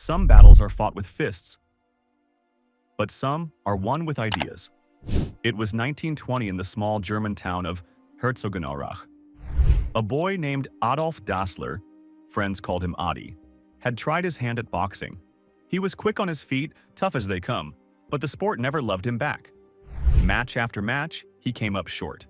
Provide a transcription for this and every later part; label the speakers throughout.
Speaker 1: Some battles are fought with fists, but some are won with ideas. It was 1920 in the small German town of Herzogenaurach. A boy named Adolf Dassler, friends called him Adi, had tried his hand at boxing. He was quick on his feet, tough as they come, but the sport never loved him back. Match after match, he came up short.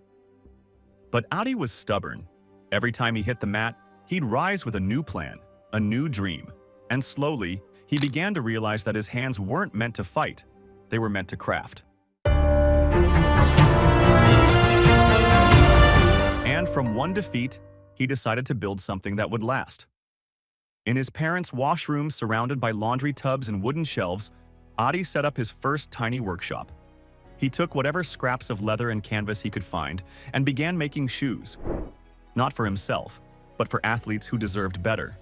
Speaker 1: But Adi was stubborn. Every time he hit the mat, he'd rise with a new plan, a new dream. And slowly, he began to realize that his hands weren't meant to fight, they were meant to craft. And from one defeat, he decided to build something that would last. In his parents' washroom surrounded by laundry tubs and wooden shelves, Adi set up his first tiny workshop. He took whatever scraps of leather and canvas he could find and began making shoes. Not for himself, but for athletes who deserved better.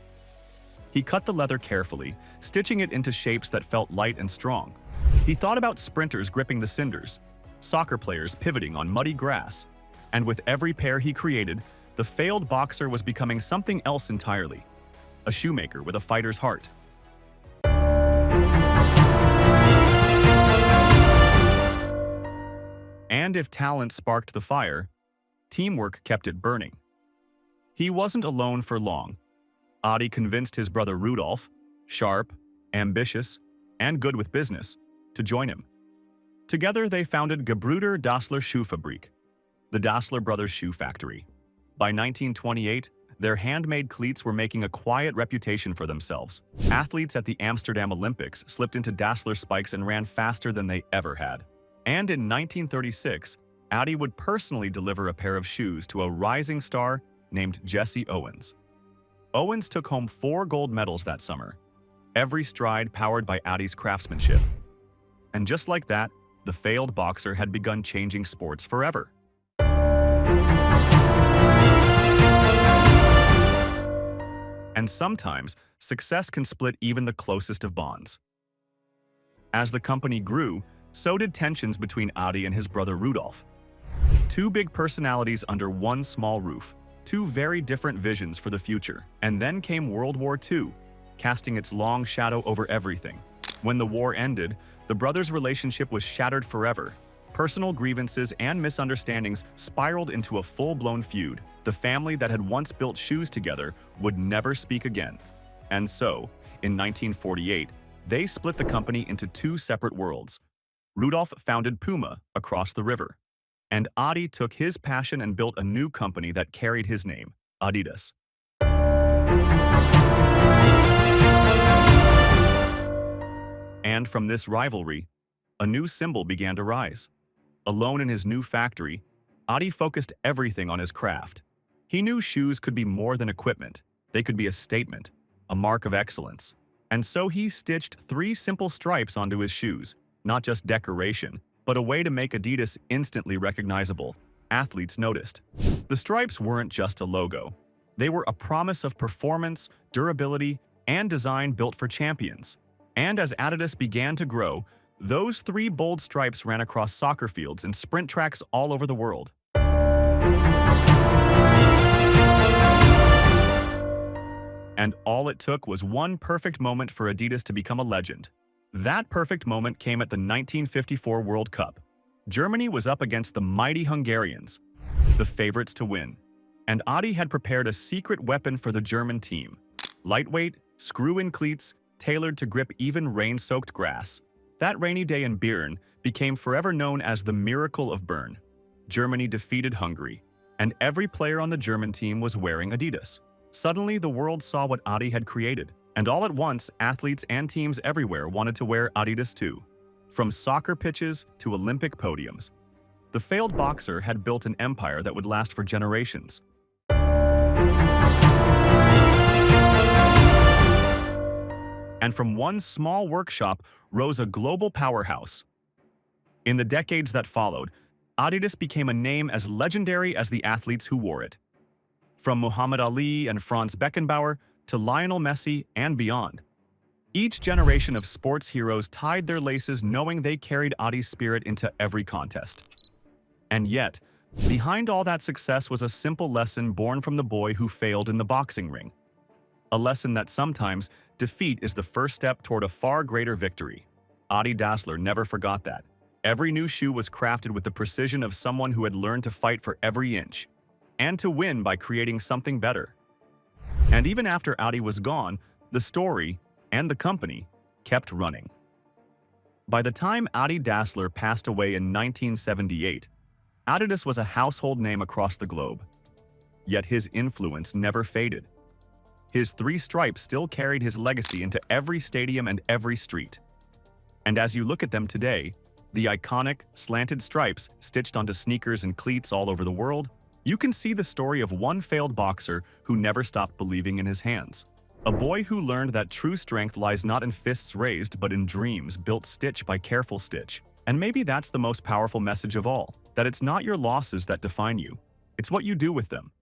Speaker 1: He cut the leather carefully, stitching it into shapes that felt light and strong. He thought about sprinters gripping the cinders, soccer players pivoting on muddy grass, and with every pair he created, the failed boxer was becoming something else entirely, a shoemaker with a fighter's heart. And if talent sparked the fire, teamwork kept it burning. He wasn't alone for long. Adi convinced his brother Rudolf, sharp, ambitious, and good with business, to join him. Together they founded Gebrüder Dassler Schuhfabrik, the Dassler brothers' shoe factory. By 1928, their handmade cleats were making a quiet reputation for themselves. Athletes at the Amsterdam Olympics slipped into Dassler spikes and ran faster than they ever had. And in 1936, Adi would personally deliver a pair of shoes to a rising star named Jesse Owens. Owens took home 4 gold medals that summer, every stride powered by Adi's craftsmanship. And just like that, the failed boxer had begun changing sports forever. And sometimes, success can split even the closest of bonds. As the company grew, so did tensions between Adi and his brother Rudolf. 2 big personalities under one small roof, 2 very different visions for the future. And then came World War II, casting its long shadow over everything. When the war ended, the brothers' relationship was shattered forever. Personal grievances and misunderstandings spiraled into a full-blown feud. The family that had once built shoes together would never speak again. And so, in 1948, they split the company into 2 separate worlds. Rudolf founded Puma across the river, and Adi took his passion and built a new company that carried his name, Adidas. And from this rivalry, a new symbol began to rise. Alone in his new factory, Adi focused everything on his craft. He knew shoes could be more than equipment. They could be a statement, a mark of excellence. And so he stitched 3 simple stripes onto his shoes, not just decoration, but a way to make Adidas instantly recognizable. Athletes noticed. The stripes weren't just a logo. They were a promise of performance, durability, and design built for champions. And as Adidas began to grow, those 3 bold stripes ran across soccer fields and sprint tracks all over the world. And all it took was one perfect moment for Adidas to become a legend. That perfect moment came at the 1954 World Cup. Germany was up against the mighty Hungarians, the favorites to win. And Adi had prepared a secret weapon for the German team. Lightweight, screw-in cleats, tailored to grip even rain-soaked grass. That rainy day in Bern became forever known as the Miracle of Bern. Germany defeated Hungary, and every player on the German team was wearing Adidas. Suddenly, the world saw what Adi had created, and all at once, athletes and teams everywhere wanted to wear Adidas too. From soccer pitches to Olympic podiums. The failed boxer had built an empire that would last for generations. And from one small workshop rose a global powerhouse. In the decades that followed, Adidas became a name as legendary as the athletes who wore it. From Muhammad Ali and Franz Beckenbauer to Lionel Messi and beyond. Each generation of sports heroes tied their laces knowing they carried Adi's spirit into every contest. And yet, behind all that success was a simple lesson born from the boy who failed in the boxing ring. a lesson that sometimes defeat is the first step toward a far greater victory. Adi Dassler never forgot that. Every new shoe was crafted with the precision of someone who had learned to fight for every inch, and to win by creating something better. And even after Adi was gone, the story and the company kept running. By the time Adi Dassler passed away in 1978, Adidas was a household name across the globe. Yet his influence never faded. His 3 stripes still carried his legacy into every stadium and every street. And as you look at them today, the iconic, slanted stripes stitched onto sneakers and cleats all over the world, you can see the story of one failed boxer who never stopped believing in his hands. A boy who learned that true strength lies not in fists raised but in dreams built stitch by careful stitch. And maybe that's the most powerful message of all, that it's not your losses that define you, it's what you do with them.